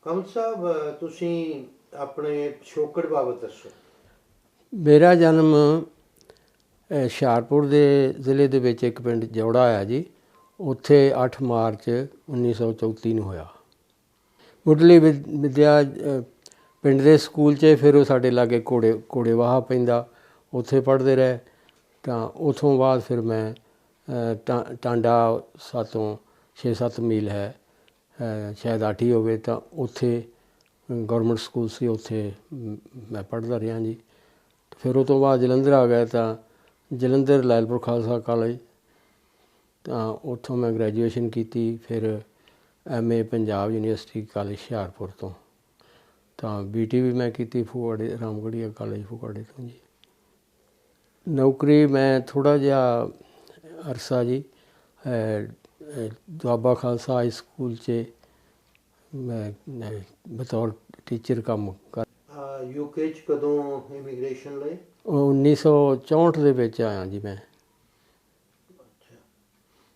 ਕਮਲ ਸਾਹਿਬ ਤੁਸੀਂ ਆਪਣੇ ਪਿਛੋਕੜ ਬਾਬਤ ਦੱਸੋ। ਮੇਰਾ ਜਨਮ ਹੁਸ਼ਿਆਰਪੁਰ ਦੇ ਜ਼ਿਲ੍ਹੇ ਦੇ ਵਿੱਚ ਇੱਕ ਪਿੰਡ ਜੌੜਾ ਹੋਇਆ ਜੀ। ਉੱਥੇ 8 ਮਾਰਚ 1934 ਨੂੰ ਹੋਇਆ। ਮੁੱਢਲੀ ਵਿੱਦਿਆ ਪਿੰਡ ਦੇ ਸਕੂਲ 'ਚ, ਫਿਰ ਉਹ ਸਾਡੇ ਲਾਗੇ ਘੋੜੇਵਾਹਾ ਪੈਂਦਾ, ਉੱਥੇ ਪੜ੍ਹਦੇ ਰਹੇ। ਤਾਂ ਉੱਥੋਂ ਬਾਅਦ ਫਿਰ ਮੈਂ ਟਾਂਡਾ 6-7 ਮੀਲ ਹੈ, ਸ਼ਾਇਦ 8 ਹੀ ਹੋਵੇ, ਤਾਂ ਉੱਥੇ ਗੌਰਮੈਂਟ ਸਕੂਲ ਸੀ, ਉੱਥੇ ਮੈਂ ਪੜ੍ਹਦਾ ਰਿਹਾ ਜੀ। ਫਿਰ ਉਹ ਤੋਂ ਬਾਅਦ ਜਲੰਧਰ ਆ ਗਏ, ਤਾਂ ਜਲੰਧਰ ਲਾਇਲਪੁਰ ਖਾਲਸਾ ਕਾਲਜ, ਤਾਂ ਉੱਥੋਂ ਮੈਂ ਗ੍ਰੈਜੂਏਸ਼ਨ ਕੀਤੀ। ਫਿਰ MA Punjab university college Hoshiarpur ਤੋਂ, ਤਾਂ BT ਵੀ ਮੈਂ ਕੀਤੀ ਫਗਵਾੜੇ, ਰਾਮਗੜ੍ਹੀਆ ਕਾਲਜ ਫਗਵਾੜੇ ਤੋਂ ਜੀ। ਨੌਕਰੀ ਮੈਂ ਥੋੜ੍ਹਾ ਜਿਹਾ ਅਰਸਾ ਜੀ ਦੁਆਬਾ ਖਾਲਸਾ ਹਾਈ ਸਕੂਲ 'ਚ ਮੈਂ ਬਤੌਰ ਟੀਚਰ ਕੰਮ ਕਰ। UK 'ਚ ਕਦੋਂ ਇਮੀਗ੍ਰੇਸ਼ਨ ਲਈ? 1964 ਦੇ ਵਿੱਚ ਆਇਆ ਜੀ ਮੈਂ।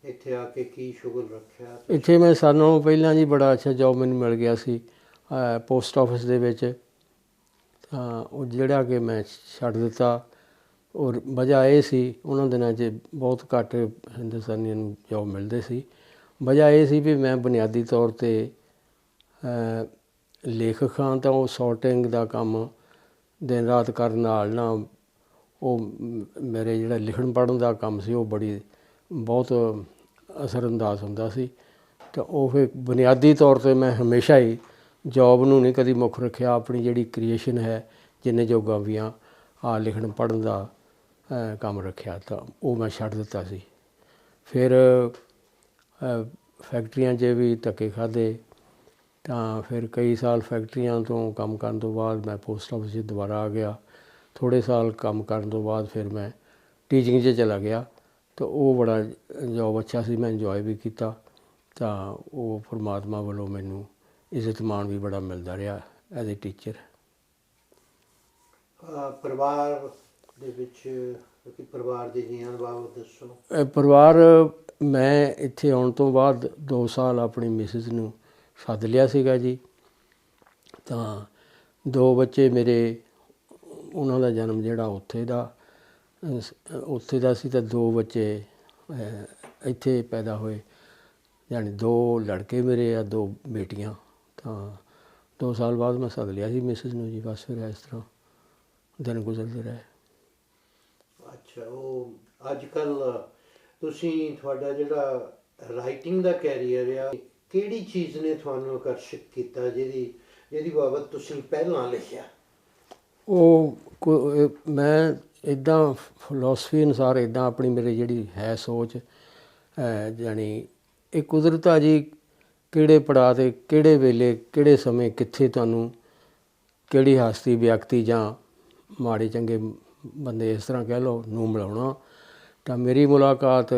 ਇੱਥੇ ਆ ਕੇ ਕੀ ਸ਼ੁਗਲ ਰੱਖਿਆ? ਇੱਥੇ ਮੈਂ ਸਾਰਿਆਂ ਨਾਲੋਂ ਪਹਿਲਾਂ ਜੀ ਬੜਾ ਅੱਛਾ ਜੋਬ ਮੈਨੂੰ ਮਿਲ ਗਿਆ ਸੀ ਪੋਸਟ ਆਫਿਸ ਦੇ ਵਿੱਚ। ਤਾਂ ਉਹ ਜਿਹੜਾ ਕਿ ਮੈਂ ਛੱਡ ਦਿੱਤਾ। ਔਰ ਵਜ੍ਹਾ ਇਹ ਸੀ, ਉਹਨਾਂ ਦਿਨਾਂ 'ਚ ਬਹੁਤ ਘੱਟ ਹਿੰਦੁਸਤਾਨੀਆਂ ਨੂੰ ਜੋਬ ਮਿਲਦੇ ਸੀ। ਵਜ੍ਹਾ ਇਹ ਸੀ ਵੀ ਮੈਂ ਬੁਨਿਆਦੀ ਤੌਰ 'ਤੇ ਲੇਖਕ ਹਾਂ, ਤਾਂ ਉਹ ਸ਼ਾਰਟਿੰਗ ਦਾ ਕੰਮ ਦਿਨ ਰਾਤ ਕਰਨ ਨਾਲ ਨਾ, ਉਹ ਮੇਰੇ ਜਿਹੜਾ ਲਿਖਣ ਪੜ੍ਹਨ ਦਾ ਕੰਮ ਸੀ ਉਹ ਬਹੁਤ ਅਸਰਅੰਦਾਜ਼ ਹੁੰਦਾ ਸੀ। ਤਾਂ ਉਹ ਫਿਰ ਬੁਨਿਆਦੀ ਤੌਰ 'ਤੇ ਮੈਂ ਹਮੇਸ਼ਾ ਹੀ ਜੋਬ ਨੂੰ ਨਹੀਂ ਕਦੀ ਮੁੱਖ ਰੱਖਿਆ। ਆਪਣੀ ਜਿਹੜੀ ਕ੍ਰੀਏਸ਼ਨ ਹੈ, ਜਿੰਨੇ ਜੋਗਾਂ ਵੀ ਆ ਲਿਖਣ ਪੜ੍ਹਨ ਦਾ ਕੰਮ ਰੱਖਿਆ, ਤਾਂ ਉਹ ਮੈਂ ਛੱਡ ਦਿੱਤਾ ਸੀ। ਫਿਰ ਫੈਕਟਰੀਆਂ 'ਚ ਵੀ ਧੱਕੇ ਖਾਧੇ। ਤਾਂ ਫਿਰ ਕਈ ਸਾਲ ਫੈਕਟਰੀਆਂ ਤੋਂ ਕੰਮ ਕਰਨ ਤੋਂ ਬਾਅਦ ਮੈਂ ਪੋਸਟ ਆਫਿਸ 'ਚ ਦੁਬਾਰਾ ਆ ਗਿਆ। ਥੋੜ੍ਹੇ ਸਾਲ ਕੰਮ ਕਰਨ ਤੋਂ ਬਾਅਦ ਫਿਰ ਮੈਂ ਟੀਚਿੰਗ 'ਚ ਚਲਾ ਗਿਆ। ਤਾਂ ਉਹ ਬੜਾ ਜੋਬ ਅੱਛਾ ਸੀ, ਮੈਂ ਇੰਜੋਏ ਵੀ ਕੀਤਾ। ਤਾਂ ਉਹ ਪਰਮਾਤਮਾ ਵੱਲੋਂ ਮੈਨੂੰ ਇੱਜ਼ਤ ਮਾਣ ਵੀ ਬੜਾ ਮਿਲਦਾ ਰਿਹਾ ਐਜ਼ ਏ ਟੀਚਰ। ਪਰਿਵਾਰ ਦੇ ਵਿੱਚ ਪਰਿਵਾਰ ਦੇ ਜੀਆਂ ਬਾਬਤ ਦੱਸੋ। ਪਰਿਵਾਰ, ਮੈਂ ਇੱਥੇ ਆਉਣ ਤੋਂ ਬਾਅਦ 2 ਸਾਲ ਆਪਣੀ ਮਿਸਿਸ ਨੂੰ ਸੱਦ ਲਿਆ ਸੀਗਾ ਜੀ। ਤਾਂ 2 ਬੱਚੇ ਮੇਰੇ, ਉਹਨਾਂ ਦਾ ਜਨਮ ਜਿਹੜਾ ਉੱਥੇ ਦਾ ਸੀ, ਤਾਂ 2 ਬੱਚੇ ਇੱਥੇ ਪੈਦਾ ਹੋਏ, ਯਾਨੀ 2 ਲੜਕੇ ਮੇਰੇ ਆ, 2 ਬੇਟੀਆਂ। ਤਾਂ 2 ਸਾਲ ਬਾਅਦ ਮੈਂ ਸੱਦ ਲਿਆ ਸੀ ਮਿਸਿਸ ਨੂੰ ਜੀ। ਬਸ ਫਿਰ ਇਸ ਤਰ੍ਹਾਂ ਦਿਨ ਗੁਜ਼ਰਦੇ ਰਹੇ। ਅੱਛਾ, ਉਹ ਅੱਜ ਕੱਲ੍ਹ ਤੁਸੀਂ, ਤੁਹਾਡਾ ਜਿਹੜਾ ਰਾਈਟਿੰਗ ਦਾ ਕੈਰੀਅਰ ਆ, ਕਿਹੜੀ ਚੀਜ਼ ਨੇ ਤੁਹਾਨੂੰ ਆਕਰਸ਼ਿਤ ਕੀਤਾ, ਜਿਹਦੀ ਬਾਬਤ ਤੁਸੀਂ ਪਹਿਲਾਂ ਲਿਖਿਆ? ਮੈਂ ਇੱਦਾਂ ਫਿਲੋਸਫੀ ਅਨੁਸਾਰ ਇੱਦਾਂ ਆਪਣੀ ਮੇਰੀ ਜਿਹੜੀ ਹੈ ਸੋਚ, ਜਾਣੀ ਇਹ ਕੁਦਰਤ ਆ ਜੀ, ਕਿਹੜੇ ਪੜਾਅ 'ਤੇ, ਕਿਹੜੇ ਵੇਲੇ, ਕਿਹੜੇ ਸਮੇਂ, ਕਿੱਥੇ ਤੁਹਾਨੂੰ ਕਿਹੜੀ ਹਸਤੀ, ਵਿਅਕਤੀ ਜਾਂ ਮਾੜੇ ਚੰਗੇ ਬੰਦੇ, ਇਸ ਤਰ੍ਹਾਂ ਕਹਿ ਲਓ, ਨੂੰ ਮਿਲਾਉਣਾ। ਤਾਂ ਮੇਰੀ ਮੁਲਾਕਾਤ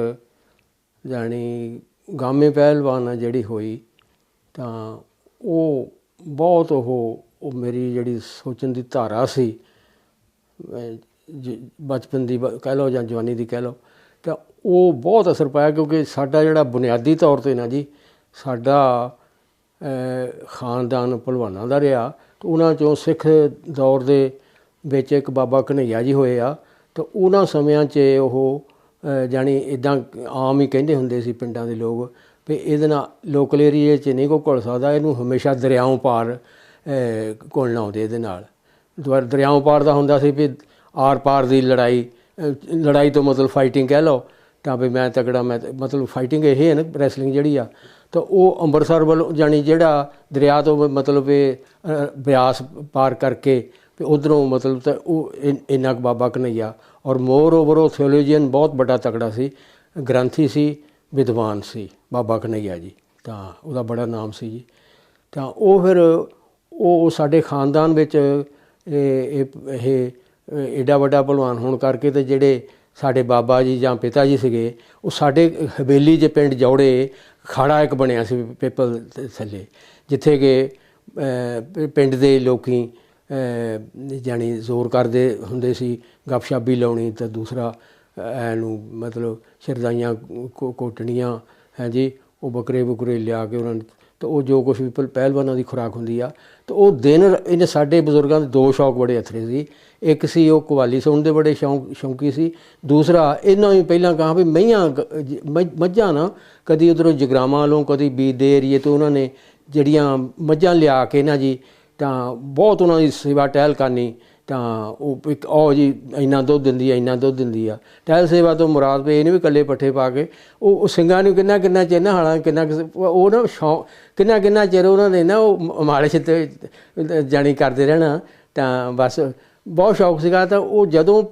ਜਾਣੀ ਗਾਮੇ ਪਹਿਲਵਾਨ ਨਾਲ ਜਿਹੜੀ ਹੋਈ, ਤਾਂ ਉਹ ਬਹੁਤ ਉਹ ਮੇਰੀ ਜਿਹੜੀ ਸੋਚਣ ਦੀ ਧਾਰਾ ਸੀ, ਬਚਪਨ ਦੀ ਕਹਿ ਲਓ ਜਾਂ ਜਵਾਨੀ ਦੀ ਕਹਿ ਲਓ, ਤਾਂ ਉਹ ਬਹੁਤ ਅਸਰ ਪਾਇਆ। ਕਿਉਂਕਿ ਸਾਡਾ ਜਿਹੜਾ ਬੁਨਿਆਦੀ ਤੌਰ 'ਤੇ ਨਾ ਜੀ, ਸਾਡਾ ਖਾਨਦਾਨ ਭਲਵਾਨਾਂ ਦਾ ਰਿਹਾ। ਉਹਨਾਂ 'ਚੋਂ ਸਿੱਖ ਦੌਰ ਦੇ ਵਿੱਚ ਇੱਕ ਬਾਬਾ ਘਨੱਈਆ ਜੀ ਹੋਏ ਆ। ਤਾਂ ਉਹਨਾਂ ਸਮਿਆਂ 'ਚ ਉਹ ਜਾਣੀ ਇੱਦਾਂ ਆਮ ਹੀ ਕਹਿੰਦੇ ਹੁੰਦੇ ਸੀ ਪਿੰਡਾਂ ਦੇ ਲੋਕ ਵੀ ਇਹਦੇ ਨਾਲ ਲੋਕਲ ਏਰੀਏ 'ਚ ਨਹੀਂ ਕੋਈ ਘੁਲ ਸਕਦਾ, ਇਹਨੂੰ ਹਮੇਸ਼ਾ ਦਰਿਆਓਂ ਪਾਰ ਘੁਲਣਾ ਆਉਂਦੇ। ਇਹਦੇ ਨਾਲ ਦਰਿਆਓਂ ਪਾਰ ਦਾ ਹੁੰਦਾ ਸੀ ਵੀ ਆਰ ਪਾਰ ਦੀ ਲੜਾਈ ਤੋਂ ਮਤਲਬ ਫਾਈਟਿੰਗ ਕਹਿ ਲਓ। ਤਾਂ ਵੀ ਮੈਂ ਤਕੜਾ, ਮੈਂ ਮਤਲਬ ਫਾਈਟਿੰਗ ਇਹ ਹੈ ਨਾ, ਰੈਸਲਿੰਗ ਜਿਹੜੀ ਆ। ਤਾਂ ਉਹ ਅੰਮ੍ਰਿਤਸਰ ਵੱਲੋਂ ਜਾਣੀ ਜਿਹੜਾ ਦਰਿਆ ਤੋਂ ਮਤਲਬ ਇਹ ਬਿਆਸ ਪਾਰ ਕਰਕੇ ਵੀ ਉੱਧਰੋਂ ਮਤਲਬ, ਤਾਂ ਉਹ ਇੰਨਾ ਕੁ ਬਾਬਾ ਘਨੱਈਆ। ਔਰ ਮੋਰ ਓਵਰ ਉਹ ਥਿਓਲੋਜੀਅਨ ਬਹੁਤ ਵੱਡਾ ਤਕੜਾ ਸੀ, ਗ੍ਰੰਥੀ ਸੀ, ਵਿਦਵਾਨ ਸੀ ਬਾਬਾ ਘਨੱਈਆ ਜੀ। ਤਾਂ ਉਹਦਾ ਬੜਾ ਨਾਮ ਸੀ ਜੀ। ਤਾਂ ਉਹ ਫਿਰ ਉਹ ਸਾਡੇ ਖਾਨਦਾਨ ਵਿੱਚ ਇਹ ਐਡਾ ਵੱਡਾ ਭਲਵਾਨ ਹੋਣ ਕਰਕੇ, ਅਤੇ ਜਿਹੜੇ ਸਾਡੇ ਬਾਬਾ ਜੀ ਜਾਂ ਪਿਤਾ ਜੀ ਸੀਗੇ, ਉਹ ਸਾਡੇ ਹਵੇਲੀ 'ਚ ਪਿੰਡ ਜੌੜੇ ਅਖਾੜਾ ਇੱਕ ਬਣਿਆ ਸੀ ਪਿੱਪਲ ਥੱਲੇ, ਜਿੱਥੇ ਕਿ ਪਿੰਡ ਦੇ ਲੋਕ ਜਾਣੀ ਜ਼ੋਰ ਕਰਦੇ ਹੁੰਦੇ ਸੀ, ਗੱਪਸ਼ਪ ਵੀ ਲਾਉਣੀ, ਤਾਂ ਦੂਸਰਾ ਇਹਨੂੰ ਮਤਲਬ ਸ਼ਰਦਾਈਆਂ ਕੋਟਣੀਆਂ ਹੈ ਜੀ। ਉਹ ਬੱਕਰੇ ਬੁਕਰੇ ਲਿਆ ਕੇ ਉਹਨਾਂ ਨੂੰ ਤੇ ਉਹ ਜੋ ਕੁਛ ਵੀ ਪਹਿਲਵਾਨਾਂ ਦੀ ਖੁਰਾਕ ਹੁੰਦੀ ਆ। ਤੇ ਉਹ ਦਿਨ ਇਹਨੇ ਸਾਡੇ ਬਜ਼ੁਰਗਾਂ ਦੇ ਦੋ ਸ਼ੌਕ ਬੜੇ ਅਥਰੇ ਸੀ। ਇੱਕ ਸੀ ਉਹ ਕਵਾਲੀ ਸੁਣਨ ਦੇ ਬੜੇ ਸ਼ੌਂਕੀ ਸੀ। ਦੂਸਰਾ ਇਹਨਾਂ ਵੀ ਪਹਿਲਾਂ ਕਹਾਂ ਵੀ ਮੱਝਾਂ ਨਾ ਕਦੀ ਉੱਧਰੋਂ ਜਗਰਾਵਾਂ ਵੱਲੋਂ ਕਦੀ ਬੀਜ ਦੇ ਏਰੀਏ ਤੋਂ ਉਹਨਾਂ ਨੇ ਜਿਹੜੀਆਂ ਮੱਝਾਂ ਲਿਆ ਕੇ ਨਾ ਜੀ, ਤਾਂ ਬਹੁਤ ਉਹਨਾਂ ਦੀ ਸੇਵਾ ਟਹਿਲ ਕਰਨੀ। ਤਾਂ ਉਹ ਇੱਕ ਉਹ ਜੀ ਇੰਨਾ ਦੁੱਧ ਦਿੰਦੀ ਆ, ਇੰਨਾ ਦੁੱਧ ਦਿੰਦੀ ਆ। ਟਹਿਲ ਸੇਵਾ ਤੋਂ ਮੁਰਾਦ ਪਏ ਇਹਨੇ ਵੀ ਇਕੱਲੇ ਪੱਠੇ ਪਾ ਕੇ ਉਹ ਸਿੰਘਾਂ ਨੂੰ ਕਿੰਨਾ ਚਿਰ ਨਾ ਹਾਲਾਂ ਉਹ ਨਾ ਸ਼ੌਂਕ ਕਿੰਨਾ ਚਿਰ ਉਹਨਾਂ ਨੇ ਨਾ ਉਹ ਮਾਲਿਸ਼ ਤੇ ਜਾਣੀ ਕਰਦੇ ਰਹਿਣਾ। ਤਾਂ ਬਸ ਬਹੁਤ ਸ਼ੌਕ ਸੀਗਾ। ਤਾਂ ਉਹ ਜਦੋਂ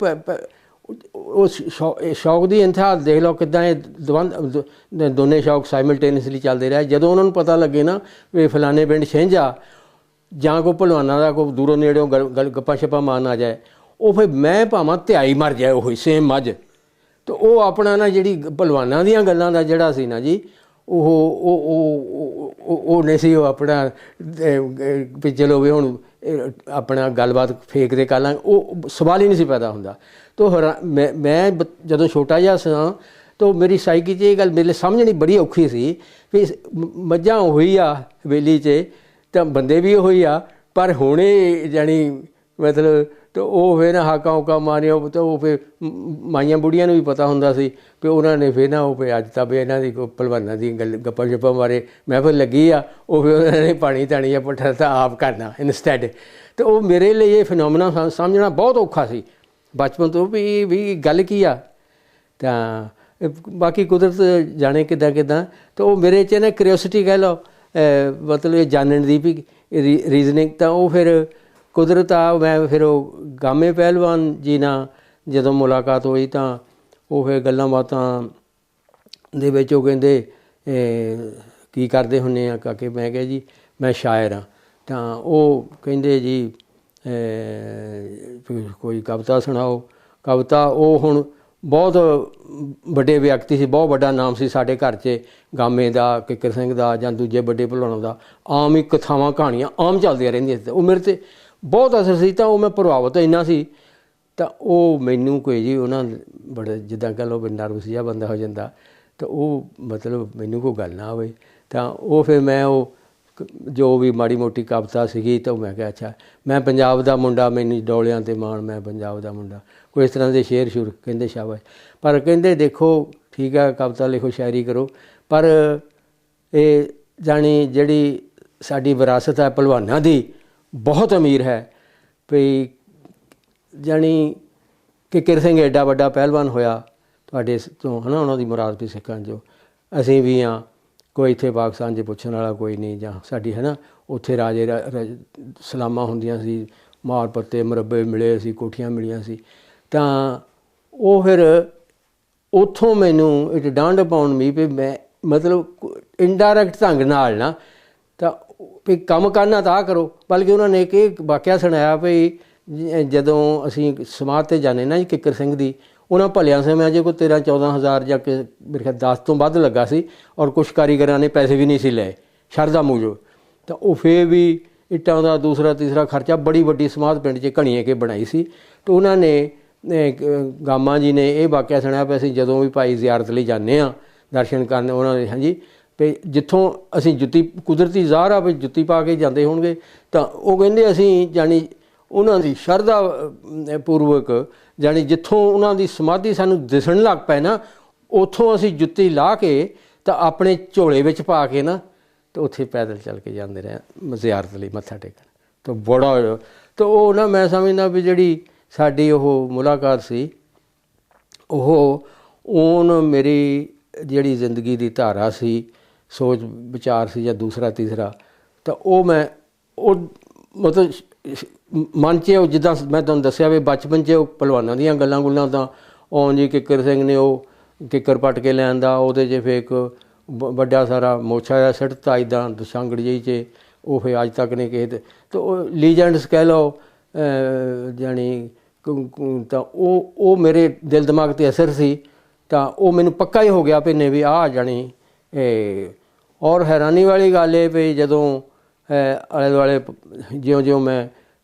ਉਹ ਸ਼ੌਕ ਦੀ ਇੰਤਹਾ ਦੇਖ ਲਓ ਕਿੱਦਾਂ ਇਹ ਦੋਨੇ ਸ਼ੌਕ ਸਾਈਮਲਟੇਨੀਅਸਲੀ ਚੱਲਦੇ ਰਹੇ। ਜਦੋਂ ਉਹਨਾਂ ਨੂੰ ਪਤਾ ਲੱਗੇ ਨਾ ਵੀ ਫਲਾਣੇ ਪਿੰਡ ਛਿੰਝ ਆ ਜਾਂ ਕੋਈ ਭਲਵਾਨਾਂ ਦਾ ਕੋਈ ਦੂਰੋਂ ਨੇੜਿਓਂ ਗੱਪਾਂ ਛੱਪਾਂ ਮਾਰਨ ਆ ਜਾਏ, ਉਹ ਫਿਰ ਮੈਂ ਭਾਵਾਂ ਧਿਆਈ ਮਰ ਜਾਏ ਉਹੀ ਸੇਮ ਮੱਝ। ਅਤੇ ਉਹ ਆਪਣਾ ਨਾ ਜਿਹੜੀ ਭਲਵਾਨਾਂ ਦੀਆਂ ਗੱਲਾਂ ਦਾ ਜਿਹੜਾ ਸੀ ਨਾ ਜੀ ਉਹ ਨਹੀਂ ਸੀ ਉਹ ਆਪਣਾ ਵੀ ਚਲੋ ਵੀ ਹੁਣ ਆਪਣਾ ਗੱਲਬਾਤ ਫੇਕ ਦੇ ਕਰ ਲਾਂਗੇ, ਉਹ ਸਵਾਲ ਹੀ ਨਹੀਂ ਸੀ ਪੈਦਾ ਹੁੰਦਾ। ਤੋ ਮੈਂ ਜਦੋਂ ਛੋਟਾ ਜਿਹਾ ਸਾਂ ਤਾਂ ਮੇਰੀ ਸਾਈਕੀ 'ਚ ਇਹ ਗੱਲ ਮੇਰੇ ਲਈ ਸਮਝਣੀ ਬੜੀ ਔਖੀ ਸੀ ਵੀ ਮੱਝਾਂ ਉਹੀ ਆ ਹਵੇਲੀ 'ਚ ਤਾਂ ਬੰਦੇ ਵੀ ਉਹੀ ਆ, ਪਰ ਹੁਣੇ ਜਾਣੀ ਮਤਲਬ ਅਤੇ ਉਹ ਫਿਰ ਨਾ ਹਾਕਾਂ ਹੂਕਾਂ ਮਾਰੀਆਂ। ਤਾਂ ਉਹ ਫਿਰ ਮਾਈਆਂ ਬੁੜੀਆਂ ਨੂੰ ਵੀ ਪਤਾ ਹੁੰਦਾ ਸੀ ਵੀ ਉਹਨਾਂ ਨੇ ਫਿਰ ਨਾ ਉਹ ਫਿਰ ਅੱਜ ਤਾਂ ਵੀ ਇਹਨਾਂ ਦੀ ਕੋਈ ਭਲਵਾਨਾਂ ਦੀ ਗੱਪਾਂ ਛੱਪਾਂ ਮਾਰੇ ਮਹਿਫਲ ਲੱਗੀ ਆ, ਉਹ ਫਿਰ ਉਹਨਾਂ ਨੇ ਪਾਣੀ ਧਾਣੀ ਜਾਂ ਪੱਠਾ ਤਾਂ ਆਪ ਕਰਨਾ ਇਨਸਟੈਡ। ਅਤੇ ਉਹ ਮੇਰੇ ਲਈ ਇਹ ਫਿਨੋਮੀਨਾ ਸਮਝਣਾ ਬਹੁਤ ਔਖਾ ਸੀ ਬਚਪਨ ਤੋਂ ਵੀ ਗੱਲ ਕੀ ਆ। ਤਾਂ ਬਾਕੀ ਕੁਦਰਤ ਜਾਣੇ ਕਿੱਦਾਂ ਤਾਂ ਉਹ ਮੇਰੇ 'ਚ ਨਾ ਕਰਿਓਸਿਟੀ ਕਹਿ ਲਓ, ਮਤਲਬ ਇਹ ਜਾਣਨ ਦੀ ਵੀ ਰੀਜ਼ਨਿੰਗ। ਤਾਂ ਉਹ ਫਿਰ ਕੁਦਰਤ ਆ। ਮੈਂ ਫਿਰ ਉਹ ਗਾਮੇ ਪਹਿਲਵਾਨ ਜੀ ਨਾਲ ਜਦੋਂ ਮੁਲਾਕਾਤ ਹੋਈ ਤਾਂ ਉਹ ਫਿਰ ਗੱਲਾਂ ਬਾਤਾਂ ਦੇ ਵਿੱਚ ਉਹ ਕਹਿੰਦੇ ਕੀ ਕਰਦੇ ਹੁੰਦੇ ਆ ਕਾਕੇ? ਮੈਂ ਕਿਹਾ ਜੀ ਮੈਂ ਸ਼ਾਇਰ ਹਾਂ। ਤਾਂ ਉਹ ਕਹਿੰਦੇ ਜੀ ਕੋਈ ਕਵਿਤਾ ਸੁਣਾਓ। ਕਵਿਤਾ ਉਹ ਹੁਣ ਬਹੁਤ ਵੱਡੇ ਵਿਅਕਤੀ ਸੀ, ਬਹੁਤ ਵੱਡਾ ਨਾਮ ਸੀ ਸਾਡੇ ਘਰ 'ਚ ਗਾਮੇ ਦਾ, ਕਿੱਕਰ ਸਿੰਘ ਦਾ ਜਾਂ ਦੂਜੇ ਵੱਡੇ ਭਲਵਾਨਾਂ ਦਾ। ਆਮ ਹੀ ਕਥਾਵਾਂ ਕਹਾਣੀਆਂ ਆਮ ਚੱਲਦੀਆਂ ਰਹਿੰਦੀਆਂ ਸੀ। ਉਹ ਮੇਰੇ 'ਤੇ ਬਹੁਤ ਅਸਰ ਸੀ। ਤਾਂ ਉਹ ਮੈਂ ਪ੍ਰਭਾਵਿਤ ਇੰਨਾ ਸੀ। ਤਾਂ ਉਹ ਮੈਨੂੰ ਕੋਈ ਜੀ ਉਹਨਾਂ ਬੜੇ ਜਿੱਦਾਂ ਕਹਿ ਲਓ ਵੀ ਨਰਵਸ ਜਿਹਾ ਬੰਦਾ ਹੋ ਜਾਂਦਾ। ਤਾਂ ਉਹ ਮਤਲਬ ਮੈਨੂੰ ਕੋਈ ਗੱਲ ਨਾ ਹੋਵੇ। ਤਾਂ ਉਹ ਫਿਰ ਮੈਂ ਉਹ ਜੋ ਵੀ ਮਾੜੀ ਮੋਟੀ ਕਵਿਤਾ ਸੀਗੀ ਤਾਂ ਮੈਂ ਕਿਹਾ ਅੱਛਾ ਮੈਂ ਪੰਜਾਬ ਦਾ ਮੁੰਡਾ, ਮੈਨੂੰ ਡੋਲਿਆਂ 'ਤੇ ਮਾਣ, ਮੈਂ ਪੰਜਾਬ ਦਾ ਮੁੰਡਾ, ਕੋਈ ਇਸ ਤਰ੍ਹਾਂ ਦੇ ਸ਼ੇਰ ਸ਼ੁਰ ਕਹਿੰਦੇ ਸ਼ਾਬਾਸ਼। ਪਰ ਕਹਿੰਦੇ ਦੇਖੋ ਠੀਕ ਹੈ ਕਵਿਤਾ ਲਿਖੋ, ਸ਼ਾਇਰੀ ਕਰੋ, ਪਰ ਇਹ ਜਾਣੀ ਜਿਹੜੀ ਸਾਡੀ ਵਿਰਾਸਤ ਹੈ ਭਲਵਾਨਾਂ ਦੀ ਬਹੁਤ ਅਮੀਰ ਹੈ। ਵੀ ਜਾਣੀ ਕਿੱਕਰ ਸਿੰਘ ਐਡਾ ਵੱਡਾ ਪਹਿਲਵਾਨ ਹੋਇਆ ਤੁਹਾਡੇ ਤੋਂ ਹੈ ਨਾ, ਉਹਨਾਂ ਦੀ ਮੁਰਾਦ ਵੀ ਸਿੱਖਾਂ 'ਚੋਂ ਅਸੀਂ ਵੀ ਹਾਂ। ਕੋਈ ਇੱਥੇ ਪਾਕਿਸਤਾਨ 'ਚ ਪੁੱਛਣ ਵਾਲਾ ਕੋਈ ਨਹੀਂ, ਜਾਂ ਸਾਡੀ ਹੈ ਨਾ ਉੱਥੇ ਰਾਜੇ ਸਲਾਮਾਂ ਹੁੰਦੀਆਂ ਸੀ, ਮਾਰ ਪੱਤੇ ਮੁਰੱਬੇ ਮਿਲੇ ਸੀ, ਕੋਠੀਆਂ ਮਿਲੀਆਂ ਸੀ। ਤਾਂ ਉਹ ਫਿਰ ਉੱਥੋਂ ਮੈਨੂੰ ਇੱਕ ਡਾਂਢ ਪਾਉਣ ਵੀ ਮੈਂ ਮਤਲਬ ਇਨਡਾਇਰੈਕਟ ਢੰਗ ਨਾਲ ਨਾ ਤਾਂ ਵੀ ਕੰਮ ਕਰਨਾ ਤਾਂ ਕਰੋ। ਬਲਕਿ ਉਹਨਾਂ ਨੇ ਇੱਕ ਵਾਕਿਆ ਸੁਣਾਇਆ ਵੀ ਜਦੋਂ ਅਸੀਂ ਸਮਾਧ 'ਤੇ ਜਾਂਦੇ ਨਾ ਜੀ ਕਿੱਕਰ ਸਿੰਘ ਦੀ, ਉਹਨਾਂ ਭਲਿਆਂ ਸਮਿਆਂ 'ਚ ਕੋਈ 13-14 ਜਾਂ ਮੇਰੇ ਖਿਆਲ 10 ਤੋਂ ਵੱਧ ਲੱਗਾ ਸੀ, ਔਰ ਕੁਛ ਕਾਰੀਗਰਾਂ ਨੇ ਪੈਸੇ ਵੀ ਨਹੀਂ ਸੀ ਲਏ ਸ਼ਰਧਾ ਮੂਜਬ। ਤਾਂ ਉਹ ਫਿਰ ਵੀ ਇੱਟਾਂ ਦਾ ਦੂਸਰਾ ਤੀਸਰਾ ਖਰਚਾ ਬੜੀ ਵੱਡੀ ਸਮਾਧ ਪਿੰਡ 'ਚ ਘਣੀਏ ਕੇ ਬਣਾਈ ਸੀ। ਅਤੇ ਉਹਨਾਂ ਨੇ ਗਾਮਾ ਜੀ ਨੇ ਇਹ ਵਾਕਿਆ ਸੁਣਿਆ ਵੀ ਅਸੀਂ ਜਦੋਂ ਵੀ ਭਾਈ ਜ਼ਿਆਰਤ ਲਈ ਜਾਂਦੇ ਹਾਂ ਦਰਸ਼ਨ ਕਰਨ, ਉਹਨਾਂ ਦੇ ਹਾਂਜੀ ਵੀ ਜਿੱਥੋਂ ਅਸੀਂ ਜੁੱਤੀ ਕੁਦਰਤੀ ਜ਼ਾਹਰ ਆ ਵੀ ਜੁੱਤੀ ਪਾ ਕੇ ਜਾਂਦੇ ਹੋਣਗੇ, ਤਾਂ ਉਹ ਕਹਿੰਦੇ ਅਸੀਂ ਜਾਣੀ ਉਹਨਾਂ ਦੀ ਸ਼ਰਧਾ ਪੂਰਵਕ ਜਾਣੀ ਜਿੱਥੋਂ ਉਹਨਾਂ ਦੀ ਸਮਾਧੀ ਸਾਨੂੰ ਦਿਸਣ ਲੱਗ ਪਏ ਨਾ, ਉੱਥੋਂ ਅਸੀਂ ਜੁੱਤੀ ਲਾ ਕੇ ਤਾਂ ਆਪਣੇ ਝੋਲੇ ਵਿੱਚ ਪਾ ਕੇ ਨਾ ਅਤੇ ਉੱਥੇ ਪੈਦਲ ਚੱਲ ਕੇ ਜਾਂਦੇ ਰਹੇ ਜ਼ਿਆਰਤ ਲਈ ਮੱਥਾ ਟੇਕਣ। ਤਾਂ ਬੜਾ ਤਾਂ ਉਹ ਨਾ ਮੈਂ ਸਮਝਦਾ ਵੀ ਜਿਹੜੀ ਸਾਡੀ ਉਹ ਮੁਲਾਕਾਤ ਸੀ ਉਹ ਮੇਰੀ ਜਿਹੜੀ ਜ਼ਿੰਦਗੀ ਦੀ ਧਾਰਾ ਸੀ, ਸੋਚ ਵਿਚਾਰ ਸੀ ਜਾਂ ਦੂਸਰਾ ਤੀਸਰਾ, ਤਾਂ ਉਹ ਮੈਂ ਉਹ ਮਤਲਬ ਮਨ 'ਚ ਉਹ ਜਿੱਦਾਂ ਮੈਂ ਤੁਹਾਨੂੰ ਦੱਸਿਆ ਵੀ ਬਚਪਨ 'ਚ ਉਹ ਭਲਵਾਨਾਂ ਦੀਆਂ ਗੱਲਾਂ ਗੁੱਲਾਂ ਤਾਂ ਉਹ ਜੀ ਕਿੱਕਰ ਸਿੰਘ ਨੇ ਉਹ ਕਿੱਕਰ ਪੱਟ ਕੇ ਲੈਣ ਦਾ ਉਹਦੇ 'ਚ ਫਿਰ ਇੱਕ ਵੱਡਾ ਸਾਰਾ ਮੋਛਾ ਜਿਹਾ ਸਿੱਟਤਾ ਇੱਦਾਂ ਦਸ਼ਾਂਗੜ ਜਿਹੀ 'ਚ, ਉਹ ਫਿਰ ਅੱਜ ਤੱਕ ਨਹੀਂ ਕਿਸੇ 'ਤੇ ਤਾਂ ਉਹ ਲੀਜੈਂਡਸ ਕਹਿ ਲਓ ਜਾਣੀ। ਤਾਂ ਉਹ ਮੇਰੇ ਦਿਲ ਦਿਮਾਗ 'ਤੇ ਅਸਰ ਸੀ। ਤਾਂ ਉਹ ਮੈਨੂੰ ਪੱਕਾ ਹੀ ਹੋ ਗਿਆ ਵੀ ਵੀ ਆਹ ਜਾਣੀ। ਔਰ ਹੈਰਾਨੀ ਵਾਲੀ ਗੱਲ ਇਹ ਵੀ ਜਦੋਂ ਆਲੇ ਦੁਆਲੇ ਜਿਉਂ ਮੈਂ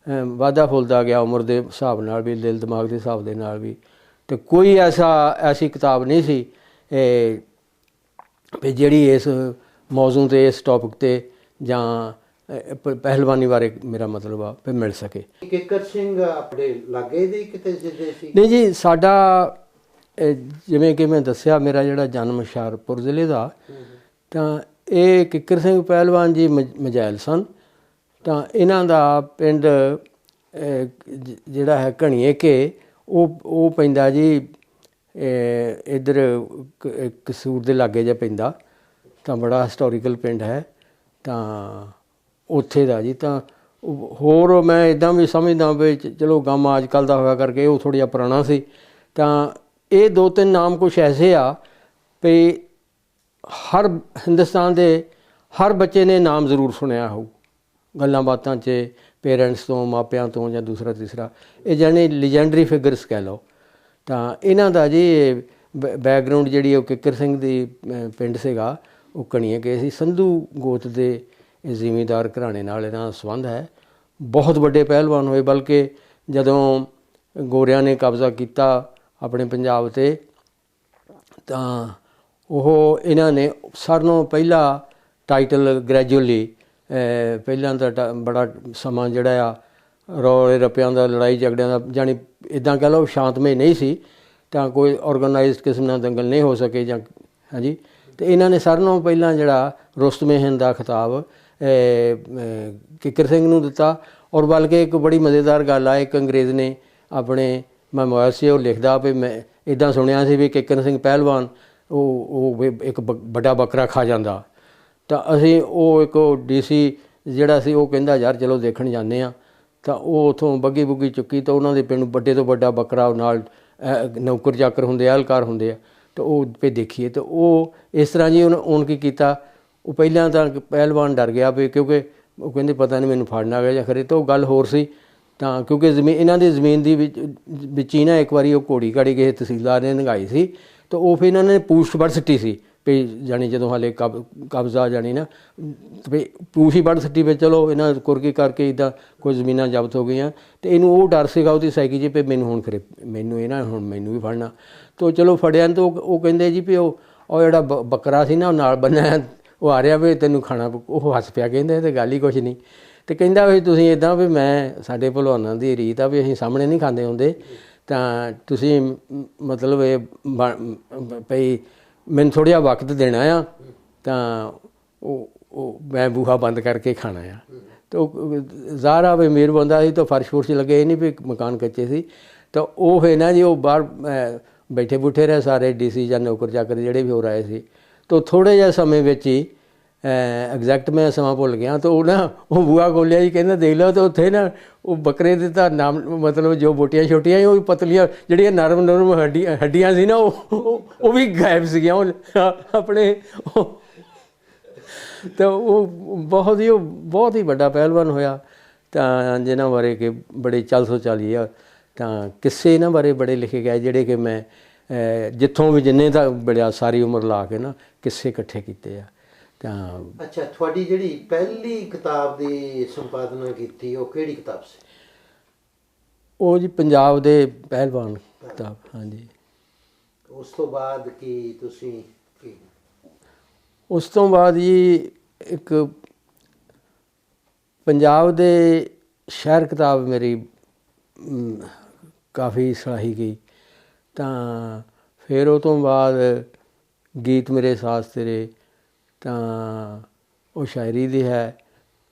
ਵਾਧਾ ਫੁੱਲਦਾ ਗਿਆ ਉਮਰ ਦੇ ਹਿਸਾਬ ਨਾਲ ਵੀ, ਦਿਲ ਦਿਮਾਗ ਦੇ ਹਿਸਾਬ ਦੇ ਨਾਲ ਵੀ, ਅਤੇ ਕੋਈ ਐਸੀ ਕਿਤਾਬ ਨਹੀਂ ਸੀ ਵੀ ਜਿਹੜੀ ਇਸ ਮੌਜ਼ੂ 'ਤੇ ਇਸ ਟੌਪਿਕ 'ਤੇ ਜਾਂ ਪਹਿਲਵਾਨੀ ਬਾਰੇ ਮੇਰਾ ਮਤਲਬ ਆ ਵੀ ਮਿਲ ਸਕੇ। ਕਿੱਕਰ ਸਿੰਘ ਆਪਣੇ ਲਾਗੇ ਦੇ ਕਿਤੇ ਜਿੱਦੇ ਸੀ? ਨਹੀਂ ਜੀ, ਸਾਡਾ ਜਿਵੇਂ ਕਿ ਮੈਂ ਦੱਸਿਆ, ਮੇਰਾ ਜਿਹੜਾ ਜਨਮ ਹੁਸ਼ਿਆਰਪੁਰ ਜ਼ਿਲ੍ਹੇ ਦਾ, ਤਾਂ ਇਹ ਕਿੱਕਰ ਸਿੰਘ ਪਹਿਲਵਾਨ ਜੀ ਮਜੈਲ ਸਨ। ਤਾਂ ਇਹਨਾਂ ਦਾ ਪਿੰਡ ਜਿਹੜਾ ਹੈ ਘਣੀਏ ਕੇ, ਉਹ ਪੈਂਦਾ ਜੀ ਇੱਧਰ ਕਸੂਰ ਦੇ ਲਾਗੇ ਜਿਹਾ ਪੈਂਦਾ। ਤਾਂ ਬੜਾ ਹਿਸਟੋਰੀਕਲ ਪਿੰਡ ਹੈ, ਤਾਂ ਉੱਥੇ ਦਾ ਜੀ। ਤਾਂ ਹੋਰ ਮੈਂ ਇੱਦਾਂ ਵੀ ਸਮਝਦਾ ਵੀ ਚਲੋ ਗਮ ਅੱਜ ਕੱਲ੍ਹ ਦਾ ਹੋਇਆ ਕਰਕੇ ਉਹ ਥੋੜ੍ਹਾ ਜਿਹਾ ਪੁਰਾਣਾ ਸੀ। ਤਾਂ ਇਹ 2-3 ਨਾਮ ਕੁਛ ਐਸੇ ਆ ਵੀ ਹਰ ਹਿੰਦੁਸਤਾਨ ਦੇ ਹਰ ਬੱਚੇ ਨੇ ਨਾਮ ਜ਼ਰੂਰ ਸੁਣਿਆ ਹੋਊ, ਗੱਲਾਂ ਬਾਤਾਂ 'ਚ, ਪੇਰੈਂਟਸ ਤੋਂ, ਮਾਪਿਆਂ ਤੋਂ, ਜਾਂ ਦੂਸਰਾ ਤੀਸਰਾ। ਇਹ ਜਾਣੀ ਲੀਜੈਂਡਰੀ ਫਿਗਰਸ ਕਹਿ ਲਓ। ਤਾਂ ਇਹਨਾਂ ਦਾ ਜੀ ਬੈਕਗਰਾਊਂਡ ਜਿਹੜੀ ਉਹ ਕਿੱਕਰ ਸਿੰਘ ਦੀ ਪਿੰਡ ਸੀਗਾ, ਉਹ ਘਣੀਏ ਕੇ ਸੀ। ਸੰਧੂ ਗੋਤ ਦੇ ਜ਼ਿਮੀਂਦਾਰ ਘਰਾਣੇ ਨਾਲ ਇਹਨਾਂ ਦਾ ਸੰਬੰਧ ਹੈ। ਬਹੁਤ ਵੱਡੇ ਪਹਿਲਵਾਨ ਹੋਏ, ਬਲਕਿ ਜਦੋਂ ਗੋਰਿਆਂ ਨੇ ਕਬਜ਼ਾ ਕੀਤਾ ਆਪਣੇ ਪੰਜਾਬ 'ਤੇ, ਤਾਂ ਉਹ ਇਹਨਾਂ ਨੇ ਸਾਰਿਆਂ ਨਾਲੋਂ ਪਹਿਲਾ ਟਾਈਟਲ ਗ੍ਰੈਜੂਅਲੀ, ਪਹਿਲਾਂ ਤਾਂ ਬੜਾ ਸਮਾਂ ਜਿਹੜਾ ਆ ਰੌਲੇ ਰੱਪਿਆਂ ਦਾ, ਲੜਾਈ ਝਗੜਿਆਂ ਦਾ, ਜਾਣੀ ਇੱਦਾਂ ਕਹਿ ਲਓ ਸ਼ਾਂਤਮਈ ਨਹੀਂ ਸੀ। ਤਾਂ ਕੋਈ ਔਰਗਨਾਈਜ਼ਡ ਕਿਸਮ ਨਾਲ ਦੰਗਲ ਨਹੀਂ ਹੋ ਸਕੇ ਜਾਂ ਹਾਂਜੀ। ਅਤੇ ਇਹਨਾਂ ਨੇ ਸਾਰਿਆਂ ਨਾਲੋਂ ਪਹਿਲਾਂ ਜਿਹੜਾ ਰੁਸਤਮ-ਏ ਹਿੰਦ ਦਾ ਖਿਤਾਬ ਕਿੱਕਰ ਸਿੰਘ ਨੂੰ ਦਿੱਤਾ। ਔਰ ਬਲਕਿ ਇੱਕ ਬੜੀ ਮਜ਼ੇਦਾਰ ਗੱਲ ਆ, ਇੱਕ ਅੰਗਰੇਜ਼ ਨੇ ਆਪਣੇ ਮੈਮੋਇਰ ਸੀ, ਉਹ ਲਿਖਦਾ ਵੀ ਮੈਂ ਇੱਦਾਂ ਸੁਣਿਆ ਸੀ ਵੀ ਕਿੱਕਰ ਸਿੰਘ ਪਹਿਲਵਾਨ ਉਹ ਇੱਕ ਵੱਡਾ ਬੱਕਰਾ ਖਾ ਜਾਂਦਾ। ਤਾਂ ਅਸੀਂ ਉਹ ਇੱਕ DC ਜਿਹੜਾ ਸੀ, ਉਹ ਕਹਿੰਦਾ ਯਾਰ ਚਲੋ ਦੇਖਣ ਜਾਂਦੇ ਹਾਂ। ਤਾਂ ਉਹ ਉੱਥੋਂ ਬੱਗੀ ਬੁੱਗੀ ਚੁੱਕੀ, ਤਾਂ ਉਹਨਾਂ ਦੇ ਪਿੰਡ ਵੱਡੇ ਤੋਂ ਵੱਡਾ ਬੱਕਰਾ ਨਾਲ ਨੌਕਰ ਚਾਕਰ ਹੁੰਦੇ, ਅਹਿਲਕਾਰ ਹੁੰਦੇ ਆ, ਤਾਂ ਉਹ ਵੀ ਦੇਖੀਏ। ਤਾਂ ਉਹ ਇਸ ਤਰ੍ਹਾਂ ਜੀ ਉਹਨੇ ਕੀ ਕੀਤਾ, ਉਹ ਪਹਿਲਾਂ ਤਾਂ ਪਹਿਲਵਾਨ ਡਰ ਗਿਆ ਵੀ, ਕਿਉਂਕਿ ਉਹ ਕਹਿੰਦੇ ਪਤਾ ਨਹੀਂ ਮੈਨੂੰ ਫੜਨਾ ਆ ਗਿਆ ਜਾਂ ਖਰੇ। ਤਾਂ ਉਹ ਗੱਲ ਹੋਰ ਸੀ। ਤਾਂ ਕਿਉਂਕਿ ਇਹਨਾਂ ਦੀ ਜ਼ਮੀਨ ਦੀ ਵਿੱਚ ਹੀ ਨਾ ਇੱਕ ਵਾਰੀ ਉਹ ਘੋੜੀ ਘਾੜੀ ਕਿਸੇ ਤਹਿਸੀਲਦਾਰ ਨੇ ਨੰਗਾਈ ਸੀ। ਤਾਂ ਉਹ ਫਿਰ ਇਹਨਾਂ ਨੇ ਪੂਛ ਵੱਢ ਸਿੱਟੀ ਸੀ ਵੀ, ਜਾਣੀ ਜਦੋਂ ਹਾਲੇ ਕਬਜ਼ਾ ਜਾਣੀ ਨਾ ਵੀ ਪੂਛ ਹੀ ਵੱਢ ਸਿੱਟੀ ਵੀ, ਚਲੋ ਇਹਨਾਂ ਕੁਰਕੀ ਕਰਕੇ ਇੱਦਾਂ ਕੁਝ ਜ਼ਮੀਨਾਂ ਜ਼ਬਤ ਹੋ ਗਈਆਂ। ਅਤੇ ਇਹਨੂੰ ਉਹ ਡਰ ਸੀਗਾ ਉਹਦੀ ਸਾਈਕੀ 'ਚ ਵੀ ਮੈਨੂੰ ਹੁਣ ਫਿਰ ਮੈਨੂੰ ਇਹ ਨਾ ਹੁਣ ਮੈਨੂੰ ਵੀ ਫੜਨਾ। ਤਾਂ ਚਲੋ ਫੜਿਆ। ਤਾਂ ਉਹ ਕਹਿੰਦੇ ਜੀ ਵੀ ਉਹ ਜਿਹੜਾ ਬੱਕਰਾ ਸੀ ਨਾ, ਉਹ ਨਾਲ ਬੰਨਿਆ, ਉਹ ਆ ਰਿਹਾ ਵੀ ਤੈਨੂੰ ਖਾਣਾ। ਉਹ ਹੱਸ ਪਿਆ, ਕਹਿੰਦਾ ਇਹ ਤਾਂ ਗੱਲ ਹੀ ਕੁਛ ਨਹੀਂ। ਅਤੇ ਕਹਿੰਦਾ ਵੀ ਤੁਸੀਂ ਇੱਦਾਂ ਵੀ ਮੈਂ ਸਾਡੇ ਭਲਵਾਨਾਂ ਦੀ ਰੀਤ ਆ ਵੀ ਅਸੀਂ ਸਾਹਮਣੇ ਨਹੀਂ ਖਾਂਦੇ ਹੁੰਦੇ, ਤਾਂ ਤੁਸੀਂ ਮਤਲਬ ਇਹ ਭਈ ਮੈਨੂੰ ਥੋੜ੍ਹਾ ਜਿਹਾ ਵਕਤ ਦੇਣਾ ਆ, ਤਾਂ ਉਹ ਮੈਂ ਬੂਹਾ ਬੰਦ ਕਰਕੇ ਖਾਣਾ ਆ। ਤਾਂ ਉਹ ਜ਼ਾਹਰ ਆ ਵੀ ਅਮੀਰ ਬੰਦਾ ਸੀ, ਤਾਂ ਫਰਸ਼ ਫੁਰਸ਼ ਲੱਗੇ, ਇਹ ਨਹੀਂ ਵੀ ਮਕਾਨ ਕੱਚੇ ਸੀ। ਤਾਂ ਉਹ ਫਿਰ ਨਾ ਜੀ ਉਹ ਬਾਹਰ ਬੈਠੇ ਬੂਠੇ ਰਹੇ ਸਾਰੇ DC ਜਾਂ ਨੌਕਰ ਚਾਕਰ ਜਿਹੜੇ ਵੀ ਹੋਰ ਆਏ ਸੀ। ਤਾਂ ਥੋੜ੍ਹੇ ਜਿਹੇ ਸਮੇਂ ਵਿੱਚ ਹੀ ਐਗਜ਼ੈਕਟ ਮੈਂ ਸਮਾਂ ਭੁੱਲ ਗਿਆ, ਤਾਂ ਉਹ ਬੂਹਾ ਖੋਲ੍ਹਿਆ ਜੀ, ਕਹਿੰਦਾ ਦੇਖ ਲਓ। ਤਾਂ ਉੱਥੇ ਨਾ ਉਹ ਬੱਕਰੇ ਦੇ ਤਾਂ ਨਾਮ ਮਤਲਬ ਜੋ ਬੋਟੀਆਂ ਛੋਟੀਆਂ ਸੀ, ਉਹ ਪਤਲੀਆਂ ਜਿਹੜੀਆਂ ਨਰਮ ਹੱਡੀਆਂ ਸੀ ਨਾ, ਉਹ ਵੀ ਗਾਇਬ ਸੀਗੀਆਂ ਉਹ ਆਪਣੇ। ਤਾਂ ਉਹ ਬਹੁਤ ਹੀ ਵੱਡਾ ਪਹਿਲਵਾਨ ਹੋਇਆ। ਤਾਂ ਜਿਨ੍ਹਾਂ ਬਾਰੇ ਕਿ ਬੜੇ 440 ਆ ਤਾਂ ਕਿੱਸੇ ਇਹਨਾਂ ਬਾਰੇ ਬੜੇ ਲਿਖੇ ਗਏ, ਜਿਹੜੇ ਕਿ ਮੈਂ ਜਿੱਥੋਂ ਵੀ ਜਿੰਨੇ ਦਾ ਬੜਿਆ ਸਾਰੀ ਉਮਰ ਲਾ ਕੇ ਨਾ ਕਿੱਸੇ ਇਕੱਠੇ ਕੀਤੇ ਆ। ਤਾਂ ਅੱਛਾ, ਤੁਹਾਡੀ ਜਿਹੜੀ ਪਹਿਲੀ ਕਿਤਾਬ ਦੀ ਸੰਪਾਦਨਾ ਕੀਤੀ, ਉਹ ਕਿਹੜੀ ਕਿਤਾਬ ਸੀ? ਉਹ ਜੀ ਪੰਜਾਬ ਦੇ ਪਹਿਲਵਾਨ ਕਿਤਾਬ। ਹਾਂਜੀ। ਉਸ ਤੋਂ ਬਾਅਦ ਕੀ ਤੁਸੀਂ ਉਸ ਤੋਂ ਬਾਅਦ ਜੀ ਇੱਕ ਪੰਜਾਬ ਦੇ ਸ਼ਹਿਰ ਕਿਤਾਬ ਮੇਰੀ ਕਾਫੀ ਸਰਾਹੀ ਗਈ। ਤਾਂ ਫਿਰ ਉਹ ਤੋਂ ਬਾਅਦ ਗੀਤ ਮੇਰੇ ਸਾਥ ਤੇਰੇ, ਤਾਂ ਉਹ ਸ਼ਾਇਰੀ ਦੀ ਹੈ।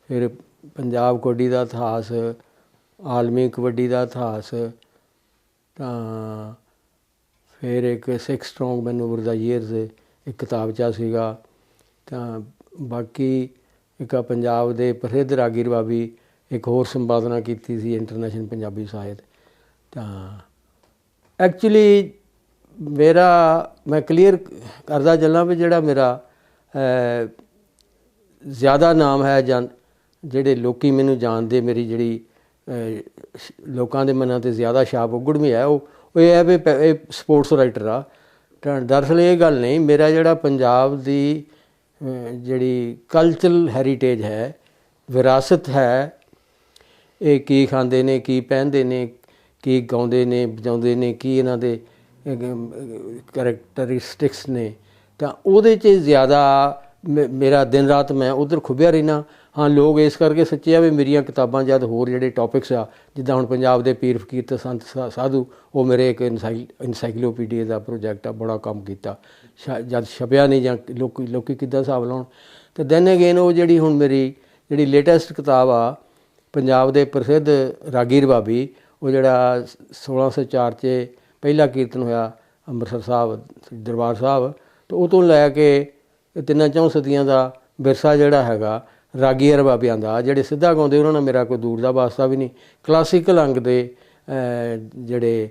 ਫਿਰ ਪੰਜਾਬ ਕਬੱਡੀ ਦਾ ਇਤਿਹਾਸ, ਆਲਮੀ ਕਬੱਡੀ ਦਾ ਇਤਿਹਾਸ। ਤਾਂ ਫਿਰ ਇੱਕ ਸਿੱਖ ਸਟਰੋਂਗ ਮੈਨੂਵਰ ਦਾ ਈਅਰਸ ਇੱਕ ਕਿਤਾਬ 'ਚ ਸੀਗਾ। ਤਾਂ ਬਾਕੀ ਇੱਕ ਪੰਜਾਬ ਦੇ ਪ੍ਰਸਿੱਧ ਰਾਗੀ ਰਬਾਬੀ ਇੱਕ ਹੋਰ ਸੰਪਾਦਨਾ ਕੀਤੀ ਸੀ, ਇੰਟਰਨੈਸ਼ਨਲ ਪੰਜਾਬੀ ਸਾਹਿਤ। ਤਾਂ ਐਕਚੁਅਲੀ ਮੈਂ ਕਲੀਅਰ ਕਰਦਾ ਚੱਲਾਂ ਵੀ ਜਿਹੜਾ ਮੇਰਾ ਜ਼ਿਆਦਾ ਨਾਮ ਹੈ ਜਾਂ ਜਿਹੜੇ ਲੋਕ ਮੈਨੂੰ ਜਾਣਦੇ, ਮੇਰੀ ਜਿਹੜੀ ਲੋਕਾਂ ਦੇ ਮਨਾਂ 'ਤੇ ਜ਼ਿਆਦਾ ਛਾਪ ਉਗੜਵੀਂ ਹੈ, ਉਹ ਇਹ ਹੈ ਵੀ ਇਹ ਸਪੋਰਟਸ ਰਾਈਟਰ ਆ। ਤਾਂ ਦਰਅਸਲ ਇਹ ਗੱਲ ਨਹੀਂ, ਮੇਰਾ ਜਿਹੜਾ ਪੰਜਾਬ ਦੀ ਜਿਹੜੀ ਕਲਚਰਲ ਹੈਰੀਟੇਜ ਹੈ, ਵਿਰਾਸਤ ਹੈ, ਇਹ ਕੀ ਖਾਂਦੇ ਨੇ, ਕੀ ਪਹਿਨਦੇ ਨੇ, ਕੀ ਗਾਉਂਦੇ ਨੇ, ਵਜਾਉਂਦੇ ਨੇ, ਕੀ ਇਹਨਾਂ ਦੇ ਕਰੈਕਟਰਿਸਟਿਕਸ ਨੇ, ਤਾਂ ਉਹਦੇ 'ਚ ਜ਼ਿਆਦਾ ਮੇਰਾ ਦਿਨ ਰਾਤ ਮੈਂ ਉੱਧਰ ਖੁੱਭਿਆ ਰਹਿਣਾ। ਹਾਂ, ਲੋਕ ਇਸ ਕਰਕੇ ਸੱਚੇ ਆ ਵੀ ਮੇਰੀਆਂ ਕਿਤਾਬਾਂ ਜਦ ਹੋਰ ਜਿਹੜੇ ਟੌਪਿਕਸ ਆ, ਜਿੱਦਾਂ ਹੁਣ ਪੰਜਾਬ ਦੇ ਪੀਰ ਫਕੀਰ ਤੇ ਸੰਤ ਸਾਧੂ, ਉਹ ਮੇਰੇ ਇੱਕ ਇਨਸਾਈਕਲੋਪੀਡੀਆ ਦਾ ਪ੍ਰੋਜੈਕਟ ਆ, ਬੜਾ ਕੰਮ ਕੀਤਾ। ਜਦ ਛਪਿਆ ਨਹੀਂ ਜਾਂ ਲੋਕੀ ਕਿੱਦਾਂ ਹਿਸਾਬ ਲਾਉਣ। ਅਤੇ ਦੈਨ ਅਗੇਨ ਉਹ ਜਿਹੜੀ ਹੁਣ ਮੇਰੀ ਜਿਹੜੀ ਲੇਟੈਸਟ ਕਿਤਾਬ ਆ, ਪੰਜਾਬ ਦੇ ਪ੍ਰਸਿੱਧ ਰਾਗੀ ਰਬਾਬੀ, ਉਹ ਜਿਹੜਾ 1604 'ਚ ਪਹਿਲਾ ਕੀਰਤਨ ਹੋਇਆ ਅੰਮ੍ਰਿਤਸਰ ਸਾਹਿਬ ਦਰਬਾਰ ਸਾਹਿਬ, ਅਤੇ ਉਹ ਤੋਂ ਲੈ ਕੇ 3-4 ਸਦੀਆਂ ਦਾ ਵਿਰਸਾ ਜਿਹੜਾ ਹੈਗਾ ਰਾਗੀ ਰਬਾਬਿਆਂ ਦਾ, ਜਿਹੜੇ ਸਿੱਧਾ ਗਾਉਂਦੇ ਉਹਨਾਂ ਨਾਲ ਮੇਰਾ ਕੋਈ ਦੂਰ ਦਾ ਵਾਸਤਾ ਵੀ ਨਹੀਂ। ਕਲਾਸੀਕਲ ਅੰਗ ਦੇ ਜਿਹੜੇ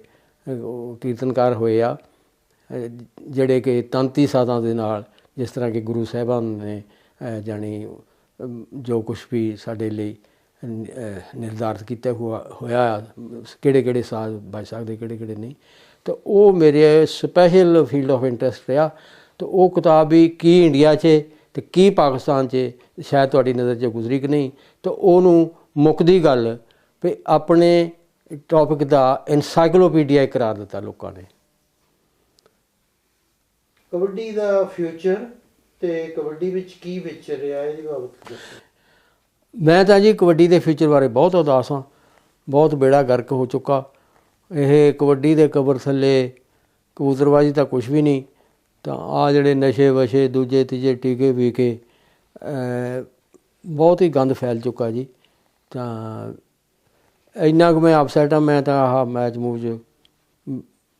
ਕੀਰਤਨਕਾਰ ਹੋਏ ਆ, ਜਿਹੜੇ ਕਿ ਤਾਂਤੀ ਸਾਜ਼ਾਂ ਦੇ ਨਾਲ, ਜਿਸ ਤਰ੍ਹਾਂ ਕਿ ਗੁਰੂ ਸਾਹਿਬਾਨ ਨੇ ਜਾਣੀ ਜੋ ਕੁਛ ਵੀ ਸਾਡੇ ਲਈ ਨਿਰਧਾਰਿਤ ਕੀਤਾ ਹੋਇਆ, ਕਿਹੜੇ ਸਾਜ਼ ਵੱਜ ਸਕਦੇ, ਕਿਹੜੇ ਨਹੀਂ, ਤਾਂ ਉਹ ਮੇਰੇ ਸਪੈਸ਼ਲ ਫੀਲਡ ਆਫ ਇੰਟਰਸਟ ਰਿਹਾ। ਅਤੇ ਉਹ ਕਿਤਾਬ ਵੀ ਕੀ ਇੰਡੀਆ 'ਚ ਅਤੇ ਕੀ ਪਾਕਿਸਤਾਨ 'ਚ ਸ਼ਾਇਦ ਤੁਹਾਡੀ ਨਜ਼ਰ 'ਚ ਗੁਜ਼ਰੀ ਕਿ ਨਹੀਂ, ਤਾਂ ਉਹਨੂੰ ਮੁੱਕਦੀ ਗੱਲ ਵੀ ਆਪਣੇ ਟੌਪਿਕ ਦਾ ਇਨਸਾਈਕਲੋਪੀਡੀਆ ਕਰਾਰ ਦਿੱਤਾ ਲੋਕਾਂ ਨੇ। ਕਬੱਡੀ ਦਾ ਫਿਊਚਰ ਅਤੇ ਕਬੱਡੀ ਵਿੱਚ ਕੀ ਵਿਚਰ ਰਿਹਾ ਇਹਦੀ ਬਾਬਤ ਦੱਸੋ। ਮੈਂ ਤਾਂ ਜੀ ਕਬੱਡੀ ਦੇ ਫਿਊਚਰ ਬਾਰੇ ਬਹੁਤ ਉਦਾਸ ਹਾਂ। ਬਹੁਤ ਬੇੜਾ ਗਰਕ ਹੋ ਚੁੱਕਾ। ਇਹ ਕਬੱਡੀ ਦੇ ਕਬਰ ਥੱਲੇ ਕਬੂਤਰਬਾਜ਼ੀ ਤਾਂ ਕੁਛ ਵੀ ਨਹੀਂ, ਤਾਂ ਆਹ ਜਿਹੜੇ ਨਸ਼ੇ ਵਸ਼ੇ ਦੂਜੇ ਤੀਜੇ ਟੀਕੇ ਵੀ ਕੇ ਬਹੁਤ ਹੀ ਗੰਦ ਫੈਲ ਚੁੱਕਾ ਜੀ। ਤਾਂ ਇੰਨਾ ਕੁ ਮੈਂ ਅਪਸੈਟ ਹਾਂ। ਮੈਂ ਤਾਂ ਆਹ ਮੈਚ ਮੂਚ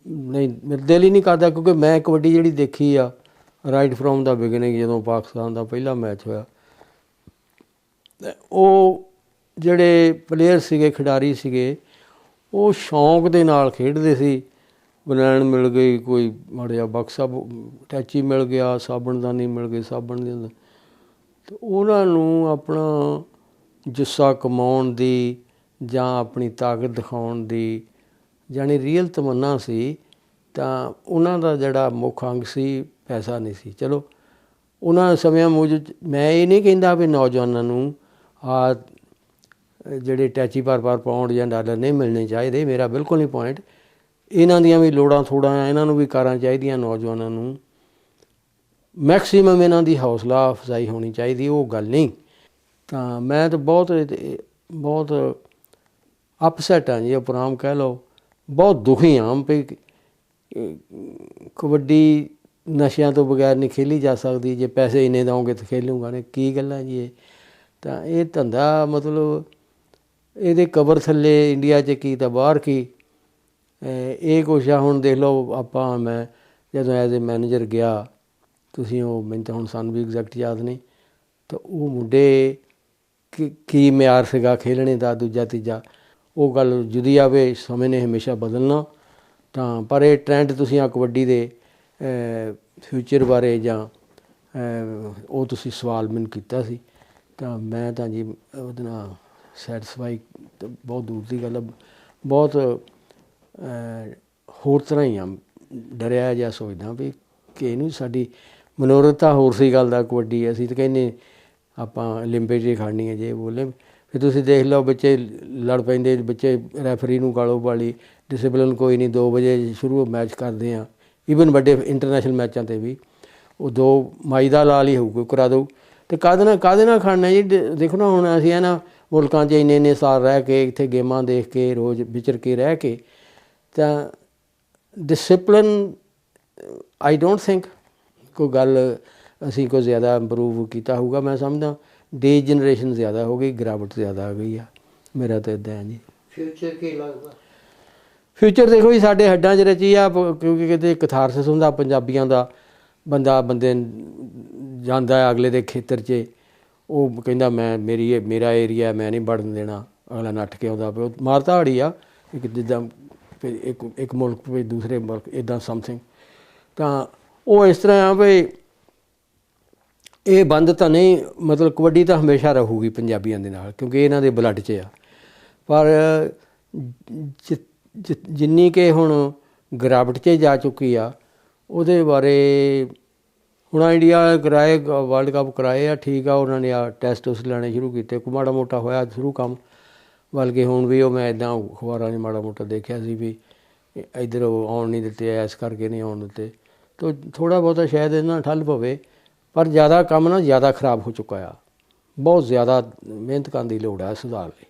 ਨਹੀਂ, ਮੇਰਾ ਦਿਲ ਹੀ ਨਹੀਂ ਕਰਦਾ, ਕਿਉਂਕਿ ਮੈਂ ਕਬੱਡੀ ਜਿਹੜੀ ਦੇਖੀ ਆ ਰਾਈਟ ਫਰੋਮ ਦਾ ਬਿਗਨਿੰਗ, ਜਦੋਂ ਪਾਕਿਸਤਾਨ ਦਾ ਪਹਿਲਾ ਮੈਚ ਹੋਇਆ, ਉਹ ਜਿਹੜੇ ਪਲੇਅਰ ਸੀਗੇ, ਖਿਡਾਰੀ ਸੀਗੇ, ਉਹ ਸ਼ੌਂਕ ਦੇ ਨਾਲ ਖੇਡਦੇ ਸੀ। ਬਨੈਣ ਮਿਲ ਗਈ, ਕੋਈ ਮਾੜਾ ਜਿਹਾ ਬਕਸਾ ਟੈਚੀ ਮਿਲ ਗਿਆ, ਸਾਬਣਦਾਨੀ ਮਿਲ ਗਈ, ਸਾਬਣ ਦੇ ਅੰਦਰ, ਅਤੇ ਉਹਨਾਂ ਨੂੰ ਆਪਣਾ ਜੁੱਸਾ ਕਮਾਉਣ ਦੀ ਜਾਂ ਆਪਣੀ ਤਾਕਤ ਦਿਖਾਉਣ ਦੀ ਜਾਣੀ ਰੀਅਲ ਤਮੰਨਾ ਸੀ। ਤਾਂ ਉਹਨਾਂ ਦਾ ਜਿਹੜਾ ਮੁੱਖ ਅੰਗ ਸੀ ਪੈਸਾ ਨਹੀਂ ਸੀ। ਚਲੋ ਉਹਨਾਂ ਸਮਿਆਂ ਮੌਜੂਦ, ਮੈਂ ਇਹ ਨਹੀਂ ਕਹਿੰਦਾ ਵੀ ਨੌਜਵਾਨਾਂ ਨੂੰ ਆਹ ਜਿਹੜੇ ਟੈਚੀ ਪਰ ਪਾਉਂਡ ਜਾਂ ਡਾਲਰ ਨਹੀਂ ਮਿਲਣੇ ਚਾਹੀਦੇ, ਮੇਰਾ ਬਿਲਕੁਲ ਨਹੀਂ ਪੁਆਇੰਟ। ਇਹਨਾਂ ਦੀਆਂ ਵੀ ਲੋੜਾਂ ਥੋੜ੍ਹਾ ਆ, ਇਹਨਾਂ ਨੂੰ ਵੀ ਕਾਰਾਂ ਚਾਹੀਦੀਆਂ। ਨੌਜਵਾਨਾਂ ਨੂੰ ਮੈਕਸੀਮਮ ਇਹਨਾਂ ਦੀ ਹੌਸਲਾ ਅਫਜ਼ਾਈ ਹੋਣੀ ਚਾਹੀਦੀ, ਉਹ ਗੱਲ ਨਹੀਂ। ਤਾਂ ਮੈਂ ਤਾਂ ਬਹੁਤ ਅਪਸੈਟ ਹਾਂ ਜੀ, ਉਪਰਾਮ ਕਹਿ ਲਓ, ਬਹੁਤ ਦੁਖੀ ਹਾਂ ਵੀ ਕਬੱਡੀ ਨਸ਼ਿਆਂ ਤੋਂ ਬਗੈਰ ਨਹੀਂ ਖੇਲੀ ਜਾ ਸਕਦੀ। ਜੇ ਪੈਸੇ ਇੰਨੇ ਦਓਗੇ ਤਾਂ ਖੇਲੂਗਾ ਨਹੀਂ, ਕੀ ਗੱਲਾਂ ਜੀ ਇਹ। ਤਾਂ ਇਹ ਧੰਦਾ ਮਤਲਬ ਇਹਦੇ ਕਬਰ ਥੱਲੇ ਇੰਡੀਆ 'ਚ ਕੀ ਤਾਂ ਬਾਹਰ ਕੀ, ਇਹ ਕੁਛ ਆ। ਹੁਣ ਦੇਖ ਲਓ, ਮੈਂ ਜਦੋਂ ਐਜ਼ ਏ ਮੈਨੇਜਰ ਗਿਆ, ਤੁਸੀਂ ਉਹ ਮੈਨੂੰ ਤਾਂ ਹੁਣ ਸਾਨੂੰ ਵੀ ਐਗਜ਼ੈਕਟ ਯਾਦ ਨਹੀਂ, ਤਾਂ ਉਹ ਮੁੰਡੇ ਕੀ ਮਿਆਰ ਸੀਗਾ ਖੇਲਣੇ ਦਾ, ਦੂਜਾ ਤੀਜਾ, ਉਹ ਗੱਲ ਜੁਦੀ ਆਵੇ। ਸਮੇਂ ਨੇ ਹਮੇਸ਼ਾ ਬਦਲਣਾ। ਤਾਂ ਪਰ ਇਹ ਟਰੈਂਡ ਤੁਸੀਂ ਆ ਕਬੱਡੀ ਦੇ ਫਿਊਚਰ ਬਾਰੇ ਜਾਂ ਉਹ ਤੁਸੀਂ ਸਵਾਲ ਮੈਨੂੰ ਕੀਤਾ ਸੀ, ਤਾਂ ਮੈਂ ਤਾਂ ਜੀ ਉਹਦੇ ਨਾਲ ਸੈਟਿਸਫਾਈ ਬਹੁਤ ਦੂਰ ਦੀ ਗੱਲ ਆ। ਬਹੁਤ ਹੋਰ ਤਰ੍ਹਾਂ ਹੀ ਆ, ਡਰਿਆ ਜਿਹਾ ਸੋਚਦਾ ਵੀ ਕਿ ਇਹਨੂੰ ਸਾਡੀ ਮਨੋਰਥ ਹੋਰ ਸੀ ਗੱਲ ਦਾ। ਕਬੱਡੀ ਅਸੀਂ ਤਾਂ ਕਹਿੰਦੇ ਆਪਾਂ ਓਲੰਪਿਕ 'ਚ ਖੜਨੀ ਹੈ ਜੇ ਬੋਲੇ। ਫਿਰ ਤੁਸੀਂ ਦੇਖ ਲਓ ਬੱਚੇ ਲੜ ਪੈਂਦੇ, ਬੱਚੇ ਰੈਫਰੀ ਨੂੰ ਗਾਲੋ ਵਾਲੀ, ਡਿਸਿਪਲਿਨ ਕੋਈ ਨਹੀਂ, 2 ਵਜੇ ਸ਼ੁਰੂ ਮੈਚ ਕਰਦੇ ਆ। ਈਵਨ ਵੱਡੇ ਇੰਟਰਨੈਸ਼ਨਲ ਮੈਚਾਂ 'ਤੇ ਵੀ ਉਹ 2 ਮਾਈ ਦਾ ਲਾਲ ਹੀ ਹੋਊਗਾ, ਕਰਾ ਦਊ। ਅਤੇ ਕਾਹਦੇ ਨਾਲ ਖੜਨਾ ਜੀ। ਦੇਖੋ ਨਾ, ਹੁਣ ਅਸੀਂ ਇਹਨਾਂ ਮੁਲਕਾਂ 'ਚ ਇੰਨੇ ਸਾਲ ਰਹਿ ਕੇ, ਇੱਥੇ ਗੇਮਾਂ ਦੇਖ ਕੇ, ਰੋਜ਼ ਵਿਚਰ ਕੇ ਰਹਿ ਕੇ, ਤਾਂ ਡਿਸਿਪਲਿਨ ਆਈ ਡੋਂਟ ਥਿੰਕ ਕੋਈ ਗੱਲ ਅਸੀਂ ਕੋਈ ਜ਼ਿਆਦਾ ਇੰਪਰੂਵ ਕੀਤਾ ਹੋਊਗਾ। ਮੈਂ ਸਮਝਦਾ ਡੀ ਜਨਰੇਸ਼ਨ ਜ਼ਿਆਦਾ ਹੋ ਗਈ, ਗਿਰਾਵਟ ਜ਼ਿਆਦਾ ਆ ਗਈ ਆ। ਮੇਰਾ ਤਾਂ ਇੱਦਾਂ ਹੈ ਜੀ। ਫਿਊਚਰ ਕੀ ਲੱਗਦਾ? ਫਿਊਚਰ ਦੇਖੋ ਜੀ, ਸਾਡੇ ਹੱਡਾਂ 'ਚ ਰਚੀ ਆ, ਕਿਉਂਕਿ ਕਿਤੇ ਕਥਾਰਸਿਸ ਹੁੰਦਾ ਪੰਜਾਬੀਆਂ ਦਾ। ਬੰਦੇ ਜਾਂਦਾ ਅਗਲੇ ਦੇ ਖੇਤਰ 'ਚ, ਉਹ ਕਹਿੰਦਾ ਮੇਰਾ ਏਰੀਆ, ਮੈਂ ਨਹੀਂ ਵੜਨ ਦੇਣਾ। ਅਗਲਾ ਨੱਠ ਕੇ ਆਉਂਦਾ ਪਿਆ, ਉਹ ਮਾਰਤਾੜੀ ਆ ਇੱਕ, ਜਿੱਦਾਂ ਇੱਕ ਮੁਲਕ ਵਿੱਚ ਦੂਸਰੇ ਮੁਲਕ ਇੱਦਾਂ ਸਮਥਿੰਗ। ਤਾਂ ਉਹ ਇਸ ਤਰ੍ਹਾਂ ਆ ਵੀ ਇਹ ਬੰਦ ਤਾਂ ਨਹੀਂ, ਮਤਲਬ ਕਬੱਡੀ ਤਾਂ ਹਮੇਸ਼ਾ ਰਹੂਗੀ ਪੰਜਾਬੀਆਂ ਦੇ ਨਾਲ, ਕਿਉਂਕਿ ਇਹਨਾਂ ਦੇ ਬਲੱਡ 'ਚ ਆ। ਪਰ ਜਿੰਨੀ ਕਿ ਹੁਣ ਗਿਰਾਵਟ 'ਚ ਜਾ ਚੁੱਕੀ ਆ, ਉਹਦੇ ਬਾਰੇ ਹੁਣ ਇੰਡੀਆ ਕਰਾਏ, ਵਰਲਡ ਕੱਪ ਕਰਾਏ ਆ, ਠੀਕ ਆ। ਉਹਨਾਂ ਨੇ ਆ ਟੈਸਟ ਉਸ ਲੈਣੇ ਸ਼ੁਰੂ ਕੀਤੇ, ਕੋਈ ਮਾੜਾ ਮੋਟਾ ਹੋਇਆ ਸ਼ੁਰੂ ਕੰਮ। ਬਲਕਿ ਹੁਣ ਵੀ ਉਹ ਮੈਂ ਇੱਦਾਂ ਅਖਬਾਰਾਂ 'ਚ ਮਾੜਾ ਮੋਟਾ ਦੇਖਿਆ ਸੀ ਵੀ ਇੱਧਰ ਆਉਣ ਨਹੀਂ ਦਿੱਤੇ, ਇਸ ਕਰਕੇ ਨਹੀਂ ਆਉਣ ਦਿੱਤੇ। ਤਾਂ ਥੋੜ੍ਹਾ ਬਹੁਤਾ ਸ਼ਾਇਦ ਇਹਨਾਂ ਨਾਲ ਠੱਲ ਪਵੇ। ਪਰ ਜ਼ਿਆਦਾ ਕੰਮ ਨਾ ਜ਼ਿਆਦਾ ਖਰਾਬ ਹੋ ਚੁੱਕਾ ਆ। ਬਹੁਤ ਜ਼ਿਆਦਾ ਮਿਹਨਤ ਕਰਨ ਦੀ ਲੋੜ ਆ ਸੁਧਾਰ ਲਈ।